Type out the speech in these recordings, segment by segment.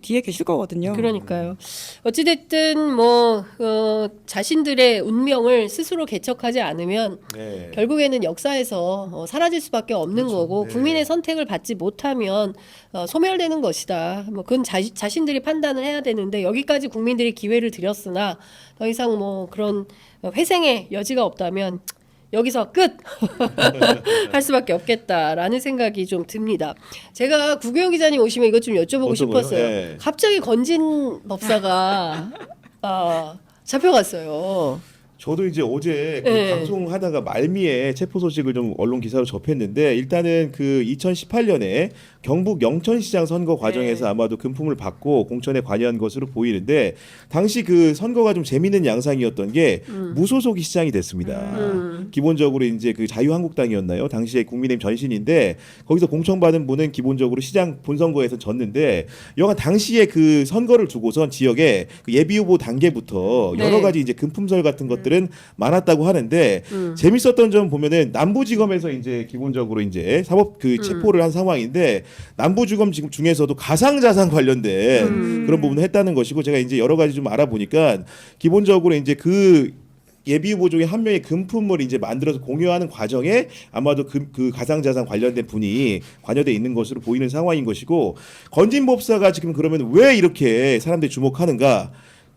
뒤에 계실 거거든요. 그러니까요. 어찌됐든 뭐 자신들의 운명을 스스로 개척하지 않으면 네. 결국에는 역사에서 사라질 수밖에 없는 그렇죠. 거고 네. 국민의 선택을 받지 못하면 소멸되는 것이다. 뭐 그건 자신들이 판단을 해야 되는데 여기까지 국민들이 기회를 드렸으나 더 이상 뭐 그런 회생의 여지가 없다면 여기서 끝! 할 수밖에 없겠다라는 생각이 좀 듭니다. 제가 구교영 기자님 오시면 이것 좀 여쭤보고 어떤 싶었어요. 거요? 네. 갑자기 건진 법사가 잡혀갔어요. 저도 이제 어제 그 네. 방송하다가 말미에 체포 소식을 좀 언론 기사로 접했는데 일단은 그 2018년에 경북 영천시장 선거 과정에서 네. 아마도 금품을 받고 공천에 관여한 것으로 보이는데 당시 그 선거가 좀 재밌는 양상이었던 게 무소속이 시장이 됐습니다. 기본적으로 이제 그 자유한국당이었나요? 당시에 국민의힘 전신인데 거기서 공천받은 분은 기본적으로 시장 본선거에서 졌는데 여간 당시에 그 선거를 두고선 지역에 그 예비후보 단계부터 네. 여러 가지 이제 금품설 같은 것들은 많았다고 하는데 재밌었던 점 보면은 남부지검에서 이제 기본적으로 이제 사법 그 체포를 한 상황인데 남부지검 지금 중에서도 가상자산 관련된 그런 부분을 했다는 것이고 제가 이제 여러 가지 좀 알아보니까 기본적으로 이제 그 예비후보 중에 한 명의 금품을 이제 만들어서 공유하는 과정에 아마도 그 가상자산 관련된 분이 관여돼 있는 것으로 보이는 상황인 것이고 건진법사가 지금 그러면 왜 이렇게 사람들이 주목하는가?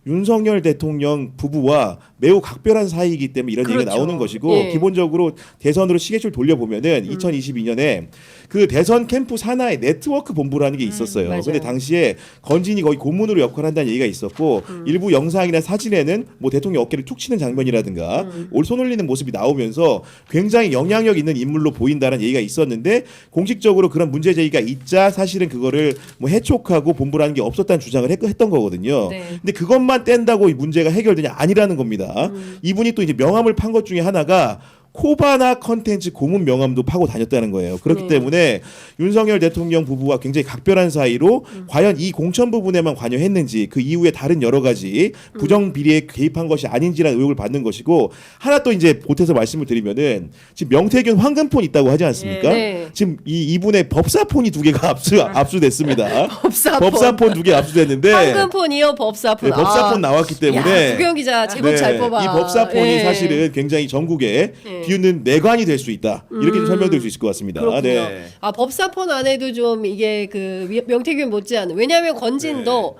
윤석열 대통령 부부와 매우 각별한 사이이기 때문에 이런 얘기가 그렇죠. 나오는 것이고 예. 기본적으로 대선으로 시계줄 돌려보면은 2022년에 그 대선 캠프 산하의 네트워크 본부라는 게 있었어요. 맞아요. 근데 당시에 건진이 거의 고문으로 역할한다는 얘기가 있었고 일부 영상이나 사진에는 뭐 대통령 어깨를 툭 치는 장면이라든가 손 올리는 모습이 나오면서 굉장히 영향력 있는 인물로 보인다는 얘기가 있었는데 공식적으로 그런 문제 제기가 있자 사실은 그거를 뭐 해촉하고 본부라는 게 없었다는 주장을 했던 거거든요. 네. 근데 그것만 뗀다고 이 문제가 해결되냐 아니라는 겁니다. 이분이 또 이제 명함을 판 것 중에 하나가 코바나 컨텐츠 고문 명함도 파고 다녔다는 거예요. 그렇기 네. 때문에 윤석열 대통령 부부와 굉장히 각별한 사이로 과연 이 공천 부분에만 관여했는지 그 이후에 다른 여러 가지 부정 비리에 개입한 것이 아닌지라는 의혹을 받는 것이고 하나 또 이제 보태서 말씀을 드리면은 지금 명태균 황금폰 있다고 하지 않습니까? 네. 지금 이분의 법사폰이 두 개가 압수됐습니다. 법사폰. 법사폰 두 개 압수됐는데 황금폰이요, 법사폰. 네, 법사폰 나왔기 때문에 구경 기자 제법 네, 잘 뽑아. 이 법사폰이 예. 사실은 굉장히 전국에 예. 비웃는 내관이 될 수 있다. 이렇게 좀 설명드릴 수 있을 것 같습니다. 그렇군요. 네. 법사폰 안에도 좀 이게 그 명태균 못지않은 왜냐하면 건진도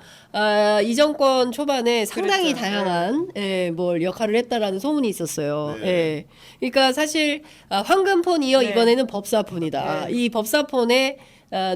이 정권 초반에 상당히 그랬죠. 다양한 뭘 역할을 했다라는 소문이 있었어요. 네. 예. 그러니까 사실 황금폰이요 네. 이번에는 법사폰이다. 네. 이 법사폰에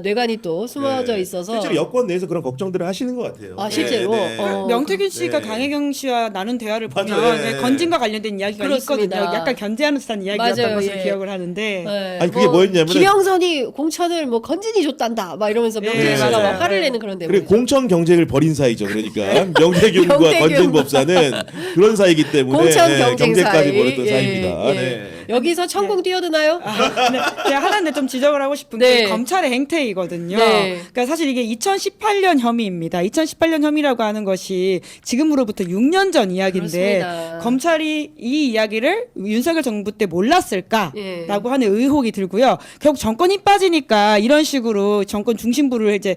뇌관이 또 숨어져 네. 있어서 실제로 여권 내에서 그런 걱정들을 하시는 것 같아요. 아, 실제로? 어. 명태균 씨가 네. 강혜경 씨와 나눈 대화를 보면 맞아요. 네. 건진과 관련된 이야기가 그렇습니다. 있거든요. 약간 견제하는 듯한 이야기였던 맞아요. 것을 예. 기억을 하는데 네, 아니, 그게 뭐였냐면은- 김영선이 공천을 뭐 건진이 줬단다 막 이러면서 명태균 네, 씨가 맞아요. 막 화를 네. 내는 그런 그리고 내용이죠. 공천 경쟁을 벌인 사이죠. 그러니까 명태균과 명태균. 건진법사는 그런 사이기 때문에 공천 네, 경쟁 경쟁까지 사이. 벌였던 예, 사이입니다. 예. 네. 여기서 천공 뛰어드나요? 근데 제가 하나 좀 지적을 하고 싶은 네. 게 검찰의 행태이거든요. 네. 그러니까 사실 이게 2018년 혐의입니다. 2018년 혐의라고 하는 것이 지금으로부터 6년 전 이야기인데 그렇습니다. 검찰이 이 이야기를 윤석열 정부 때 몰랐을까라고 예. 하는 의혹이 들고요. 결국 정권이 빠지니까 이런 식으로 정권 중심부를 이제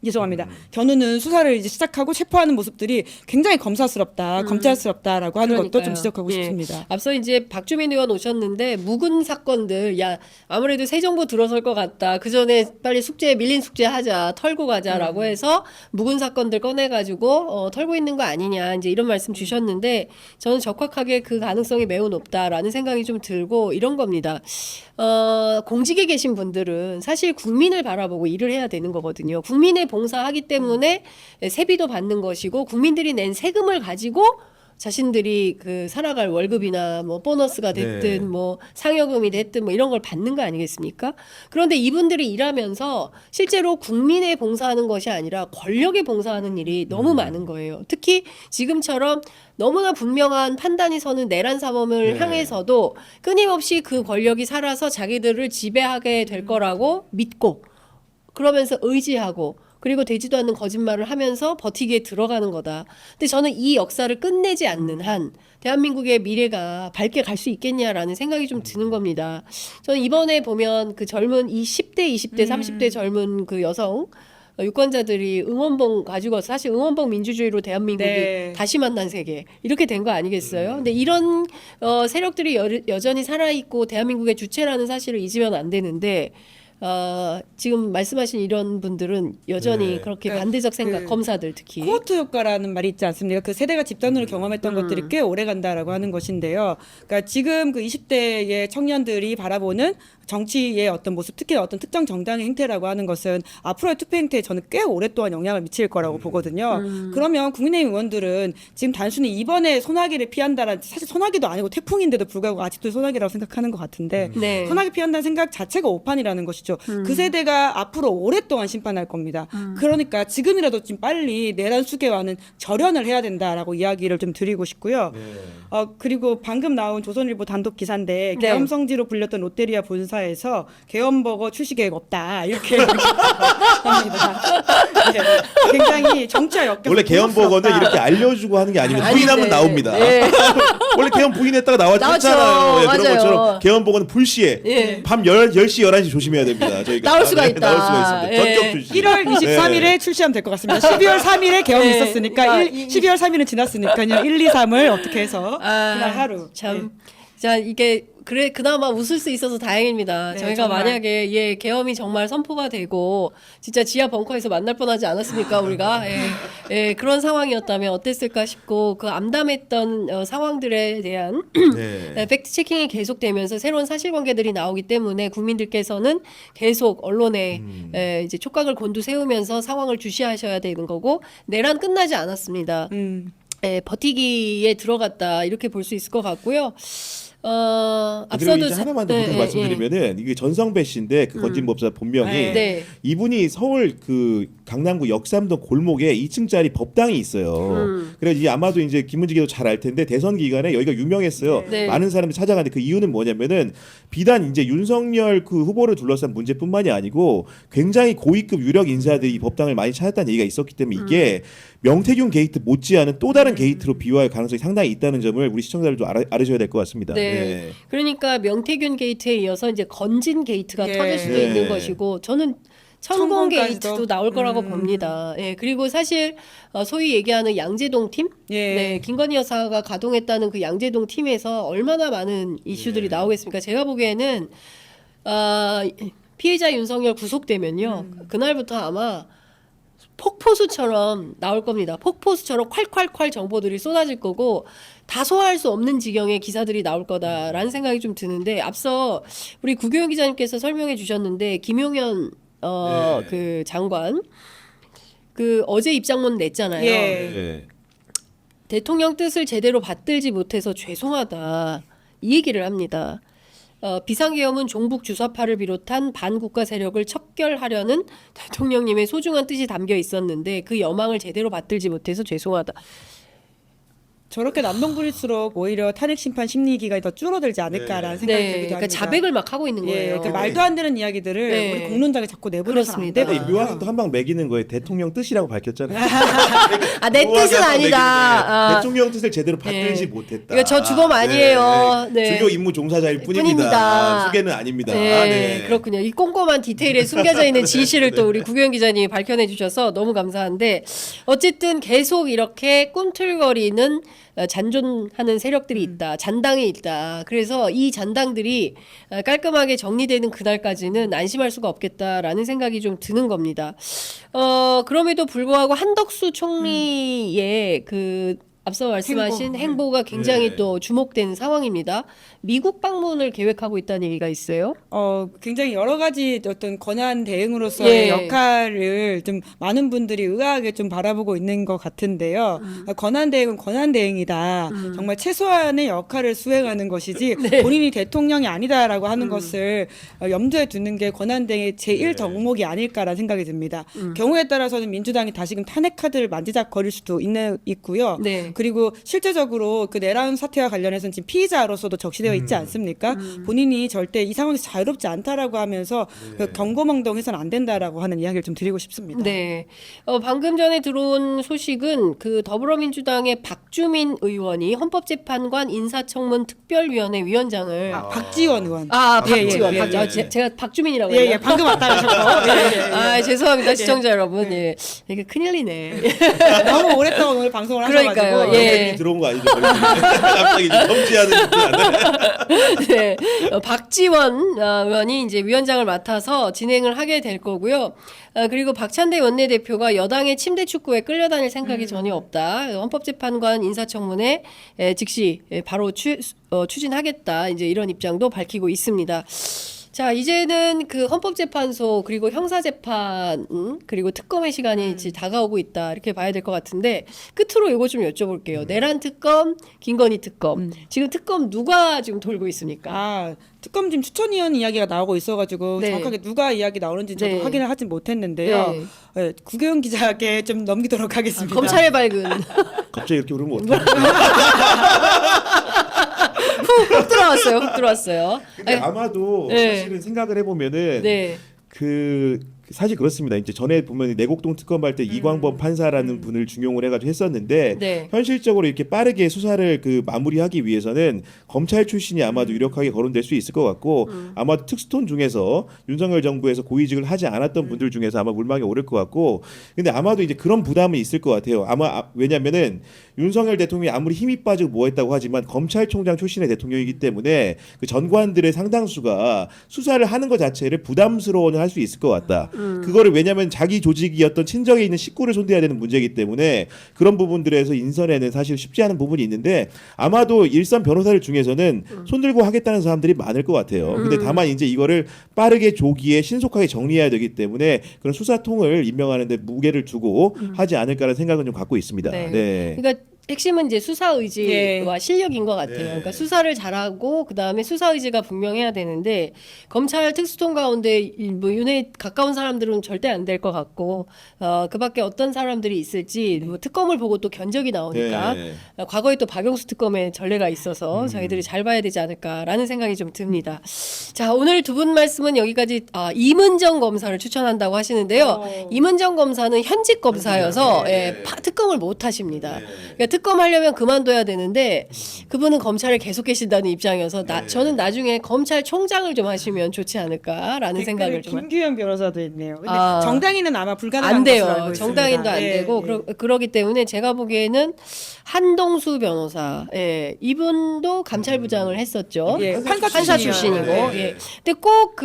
죄송합니다. 견우는 수사를 이제 시작하고 체포하는 모습들이 굉장히 검사스럽다, 검찰스럽다라고 하는 것도 좀 그러니까요. 지적하고 예. 싶습니다. 앞서 이제 박주민 의원 오셨는데 묵은 사건들 야 아무래도 새 정부 들어설 것 같다. 그 전에 빨리 밀린 숙제 하자, 털고 가자라고 해서 묵은 사건들 꺼내가지고 털고 있는 거 아니냐 이제 이런 말씀 주셨는데 저는 적확하게 그 가능성이 매우 높다라는 생각이 좀 들고 이런 겁니다. 공직에 계신 분들은 사실 국민을 바라보고 일을 해야 되는 거거든요. 국민에 봉사하기 때문에 세비도 받는 것이고 국민들이 낸 세금을 가지고 자신들이 그 살아갈 월급이나 뭐 보너스가 됐든 네. 뭐 상여금이 됐든 뭐 이런 걸 받는 거 아니겠습니까? 그런데 이분들이 일하면서 실제로 국민에 봉사하는 것이 아니라 권력에 봉사하는 일이 너무 많은 거예요. 특히 지금처럼 너무나 분명한 판단이 서는 내란 사범을 네. 향해서도 끊임없이 그 권력이 살아서 자기들을 지배하게 될 거라고 믿고 그러면서 의지하고 그리고 되지도 않는 거짓말을 하면서 버티기에 들어가는 거다. 근데 저는 이 역사를 끝내지 않는 한 대한민국의 미래가 밝게 갈 수 있겠냐라는 생각이 좀 드는 겁니다. 저는 이번에 보면 그 젊은 이 10대, 20대, 30대 젊은 그 여성 유권자들이 응원봉 가지고 와서 사실 응원봉 민주주의로 대한민국이 네. 다시 만난 세계 이렇게 된 거 아니겠어요? 근데 이런 세력들이 여전히 살아있고 대한민국의 주체라는 사실을 잊으면 안 되는데 지금 말씀하신 이런 분들은 여전히 네. 그렇게 그러니까 반대적 생각, 그 검사들 특히. 코호트 효과라는 말이 있지 않습니까? 그 세대가 집단으로 경험했던 것들이 꽤 오래 간다라고 하는 것인데요. 그러니까 지금 그 20대의 청년들이 바라보는 정치의 어떤 모습, 특히 어떤 특정 정당의 행태라고 하는 것은 앞으로의 투표 행태에 저는 꽤 오랫동안 영향을 미칠 거라고 보거든요. 그러면 국민의힘 의원들은 지금 단순히 이번에 소나기를 피한다라는, 사실 소나기도 아니고 태풍인데도 불구하고 아직도 소나기라고 생각하는 것 같은데 네. 소나기 피한다는 생각 자체가 오판이라는 것이죠. 그 세대가 앞으로 오랫동안 심판할 겁니다. 그러니까 지금이라도 좀 빨리 내란 수계와는 절연을 해야 된다라고 이야기를 좀 드리고 싶고요. 그리고 방금 나온 조선일보 단독 기사인데 네. 계엄성지로 불렸던 롯데리아 본사에서 계엄버거 출시 계획 없다 이렇게 합니다. 네. 굉장히 정치와 엮여서 원래 계엄버거는 부럽다. 이렇게 알려주고 하는 게 아니고 아닌데. 부인하면 나옵니다. 네. 원래 계엄 부인했다가 나왔죠. 나왔잖아요. 예, 그런 맞아요. 것처럼 계엄버거는 불시에 예. 밤 10시 11시 조심해야 됩니다. 저희가 나올 수가 네, 있다. 나올 수가 있습니다. 예. 전격 출시. 1월 23일에 네. 출시하면 될 것 같습니다. 12월 3일에 계엄이 네. 있었으니까 12월 3일은 지났으니까요. 1, 2, 3을 어떻게 해서 그날 하루. 참. 자, 이게 그래 그나마 웃을 수 있어서 다행입니다. 네, 저희가 정말. 만약에 계엄이 정말 선포가 되고 진짜 지하 벙커에서 만날 뻔하지 않았습니까 우리가 그런 상황이었다면 어땠을까 싶고 그 암담했던 상황들에 대한 네. 팩트 체킹이 계속되면서 새로운 사실관계들이 나오기 때문에 국민들께서는 계속 언론에 이제 촉각을 곤두세우면서 상황을 주시하셔야 되는 거고 내란 끝나지 않았습니다. 버티기에 들어갔다 이렇게 볼 수 있을 것 같고요. 그리고 앞서도 이제 하나만 더 네, 말씀드리면은 이게 전성배 씨인데 그 건진법사 본명이 네. 이분이 서울 그 강남구 역삼동 골목에 2층짜리 법당이 있어요. 그래서 이제 아마도 이제 김문지기도 잘 알 텐데 대선 기간에 여기가 유명했어요. 네. 많은 사람들이 찾아가는데 그 이유는 뭐냐면은 비단 이제 윤석열 그 후보를 둘러싼 문제뿐만이 아니고 굉장히 고위급 유력 인사들이 이 법당을 많이 찾았다는 얘기가 있었기 때문에 이게 명태균 게이트 못지않은 또 다른 게이트로 비유할 가능성이 상당히 있다는 점을 우리 시청자들도 알으셔야 될 것 같습니다. 네. 네. 그러니까 명태균 게이트에 이어서 이제 건진 게이트가 예. 터질 수도 네. 있는 것이고 저는 천공 천공까지도. 게이트도 나올 거라고 봅니다. 그리고 사실 소위 얘기하는 양재동 팀, 예. 김건희 여사가 가동했다는 그 양재동 팀에서 얼마나 많은 이슈들이 나오겠습니까? 제가 보기에는 피해자 윤석열 구속되면요, 그날부터 아마 폭포수처럼 나올 겁니다. 폭포수처럼 콸콸콸 정보들이 쏟아질 거고 다 소화할 수 없는 지경의 기사들이 나올 거다라는 생각이 좀 드는데 앞서 우리 구교영 기자님께서 설명해 주셨는데 김용현 네. 그 장관 그 어제 입장문 냈잖아요. 예. 네. 대통령 뜻을 제대로 받들지 못해서 죄송하다 이 얘기를 합니다. 비상계엄은 종북 주사파를 비롯한 반국가 세력을 척결하려는 대통령님의 소중한 뜻이 담겨 있었는데 그 여망을 제대로 받들지 못해서 죄송하다. 저렇게 남동부릴수록 오히려 탄핵 심판 심리기가 더 줄어들지 않을까라는 생각이 네, 들기도 그러니까 합니다. 자백을 막 하고 있는 예, 거예요. 그 말도 안 되는 이야기들을 네. 우리 공론장에 자꾸 내보내서 안 그렇습니다. 되거든요. 근데 묘하게 또 한 방 매기는 거에 대통령 뜻이라고 밝혔잖아요. 내 묘하게 뜻은 한방 매기는 아니다. 거예요. 대통령 뜻을 제대로 받들지 네. 못했다. 이거 저 주범 아니에요. 네. 주요 임무 종사자일 뿐입니다. 뿐입니다. 수계는 아닙니다. 네, 그렇군요. 이 꼼꼼한 디테일에 숨겨져 있는 진실을 또 우리 구교영 기자님이 밝혀내 주셔서 너무 감사한데 어쨌든 계속 이렇게 꿈틀거리는 잔존하는 세력들이 있다. 잔당이 있다. 그래서 이 잔당들이 깔끔하게 정리되는 그날까지는 안심할 수가 없겠다라는 생각이 좀 드는 겁니다. 그럼에도 불구하고 한덕수 총리의 그 앞서 말씀하신 행보가 굉장히 네. 또 주목되는 상황입니다. 미국 방문을 계획하고 있다는 얘기가 있어요. 굉장히 여러 가지 어떤 권한 대행으로서의 예. 역할을 좀 많은 분들이 의아하게 좀 바라보고 있는 것 같은데요. 권한 대행은 권한 대행이다. 정말 최소한의 역할을 수행하는 것이지 네. 본인이 대통령이 아니다라고 하는 것을 염두에 두는 게 권한 대행의 제1 네. 덕목이 아닐까라는 생각이 듭니다. 경우에 따라서는 민주당이 다시금 탄핵 카드를 만지작거릴 수도 있고요. 네. 그리고 실제적으로 그 내란 사태와 관련해서는 지금 피의자로서도 적시되어 있지 않습니까? 본인이 절대 이 상황에서 자유롭지 않다라고 하면서 그 경고망동해서는 안 된다라고 하는 이야기를 좀 드리고 싶습니다. 네. 방금 전에 들어온 소식은 그 더불어민주당의 박주민 의원이 헌법재판관 인사청문 특별위원회 위원장을 박지원 의원. 박지원. 예, 예, 예. 제가 박주민이라고 예, 했나요? 예, 방금 왔다 가셨고. 예, 예, 예. 죄송합니다, 시청자 여러분. 예. 이게 큰일이네. 너무 오랫동안 오늘 방송을 그러니까요. 하셔가지고. 예. 들어온 거 아니죠? 갑자기 이제 점지하는 네. 박지원 의원이 이제 위원장을 맡아서 진행을 하게 될 거고요. 그리고 박찬대 원내대표가 여당의 침대 축구에 끌려다닐 생각이 전혀 없다. 헌법재판관 인사청문회 즉시 바로 추진하겠다. 이제 이런 입장도 밝히고 있습니다. 자, 이제는 그 헌법재판소 그리고 형사재판 그리고 특검의 시간이 이제 다가오고 있다 이렇게 봐야 될 것 같은데 끝으로 이거 좀 여쭤볼게요. 내란 특검, 김건희 특검. 지금 특검 누가 지금 돌고 있습니까? 특검 지금 추천위원 이야기가 나오고 있어가지고 네. 정확하게 누가 이야기 나오는지 저도 네. 확인을 하진 못했는데요. 네, 구교영 기자에게 좀 넘기도록 하겠습니다. 검찰의 밝은. 갑자기 이렇게 그러면 어떡해? 훅 들어왔어요. 훅 들어왔어요. 근데 아마도 네. 사실은 생각을 해보면은 네. 그 사실 그렇습니다. 이제 전에 보면 내곡동 특검할 때 이광범 판사라는 분을 중용을 해가지고 했었는데 네. 현실적으로 이렇게 빠르게 수사를 그 마무리하기 위해서는 검찰 출신이 아마도 유력하게 거론될 수 있을 것 같고 아마도 특수톤 중에서 윤석열 정부에서 고위직을 하지 않았던 분들 중에서 아마 물망에 오를 것 같고 근데 아마도 이제 그런 부담은 있을 것 같아요. 아마 왜냐면은 윤석열 대통령이 아무리 힘이 빠지고 뭐했다고 하지만 검찰총장 출신의 대통령이기 때문에 그 전관들의 상당수가 수사를 하는 것 자체를 부담스러워는 할 수 있을 것 같다. 그거를 왜냐하면 자기 조직이었던 친정에 있는 식구를 손대야 되는 문제이기 때문에 그런 부분들에서 인선에는 사실 쉽지 않은 부분이 있는데 아마도 일선 변호사들 중에서는 손들고 하겠다는 사람들이 많을 것 같아요. 근데 다만 이제 이거를 빠르게 조기에 신속하게 정리해야 되기 때문에 그런 수사통을 임명하는데 무게를 두고 하지 않을까라는 생각은 좀 갖고 있습니다. 네. 네. 그러니까 핵심은 이제 수사 의지와 예. 실력인 것 같아요. 네. 그러니까 수사를 잘하고 그 다음에 수사 의지가 분명해야 되는데 검찰 특수통 가운데 뭐 윤회 가까운 사람들은 절대 안 될 것 같고 그밖에 어떤 사람들이 있을지 뭐 특검을 보고 또 견적이 나오니까 네. 과거에 또 박영수 특검의 전례가 있어서 저희들이 잘 봐야 되지 않을까라는 생각이 좀 듭니다. 자, 오늘 두 분 말씀은 여기까지. 이문정 검사를 추천한다고 하시는데요. 이문정 검사는 현직 검사여서 특검을 못 하십니다. 그러니까 특검하려면 그만둬야 되는데 그분은 검찰에 계속 계신다는 입장이어서 저는 나중에 검찰총장을 좀 하시면 좋지 않을까라는 생각을 좀. 김규현 변호사도 있네요. 근데 아. 정당인은 아마 불가능한 안 돼요. 것으로 알고 있습니다. 정당인도 안 예, 되고 예. 그러기 때문에 제가 보기에는 한동수 변호사, 이분도 감찰부장을 했었죠. 예, 판사 출신이고. 네. 예. 근데 꼭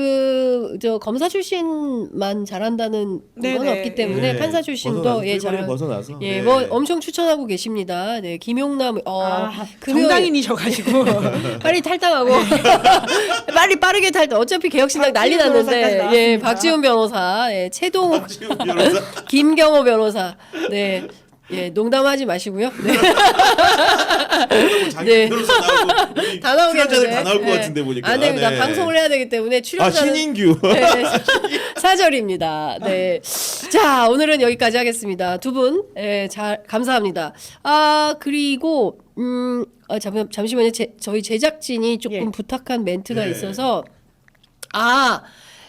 검사 출신만 잘한다는 건 네네. 없기 때문에 네. 판사 출신도 벗어나서, 잘. 벗어나서. 예, 네. 뭐 엄청 추천하고 계십니다. 네, 김용남, 정당인이셔가지고 빨리 탈당하고 빨리 빠르게 탈당. 어차피 개혁신당 난리 박지훈 변호사까지 났는데, 나왔습니다. 박지훈 변호사, 최동욱, 지금 변호사 김경호 변호사, 네, 농담하지 마시고요. 네. 자기 네. 변호사 나오고 다 나오겠는데. 출연자들 다 나올 것 같은데 보니까. 안 됩니다. 네. 방송을 해야 되기 때문에 출연자는 신인규. 네, 사절입니다. 네. 자, 오늘은 여기까지 하겠습니다. 두 분, 잘, 감사합니다. 그리고, 잠시만요. 저희 제작진이 조금 부탁한 멘트가 네. 있어서,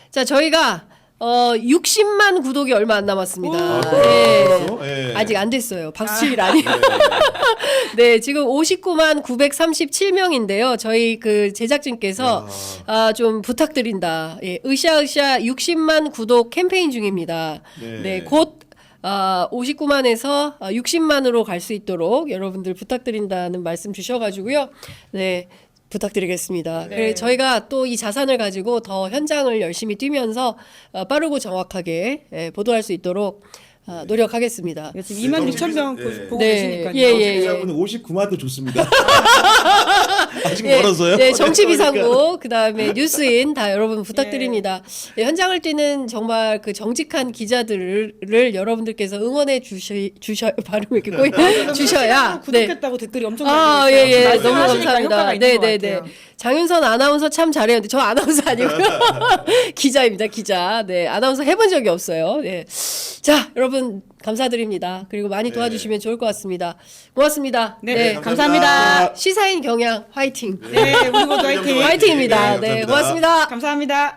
자, 저희가, 60만 구독이 얼마 안 남았습니다. 그래요? 네. 아직 안 됐어요. 박수일 아니에요. 네, 지금 59만 937명인데요. 저희 그 제작진께서 좀 부탁드린다. 으쌰으쌰 60만 구독 캠페인 중입니다. 네, 곧 59만에서 60만으로 갈 수 있도록 여러분들 부탁드린다는 말씀 주셔가지고요. 네. 부탁드리겠습니다. 네. 그래 저희가 또 이 자산을 가지고 더 현장을 열심히 뛰면서 빠르고 정확하게 보도할 수 있도록 노력하겠습니다. 지금 26,000명 보고 네. 계시니까요. 예. 여러분은 59만도 좋습니다. 아직 멀어서요. 네, 정치비상국 그다음에 뉴스인 다 여러분 부탁드립니다. 예, 현장을 뛰는 정말 그 정직한 기자들을 여러분들께서 응원해 주셔야 발음이 이렇게 꼬이 주셔야. 네. 구독했다고 댓글이 엄청 아, 많이 예, 예. 달리고 있어요. 너무 말씀하시니까 감사합니다. 효과가 있는 네, 것 네, 네. 같아요. 장윤선 아나운서 참 잘해요. 저 아나운서 아니고요. 기자입니다, 기자. 네, 아나운서 해본 적이 없어요. 네. 자, 여러분 감사드립니다. 그리고 많이 도와주시면 좋을 것 같습니다. 고맙습니다. 네, 감사합니다. 시사인 경향 화이팅. 네, 우리 모두 화이팅. 화이팅입니다. 네, 감사합니다. 고맙습니다. 감사합니다.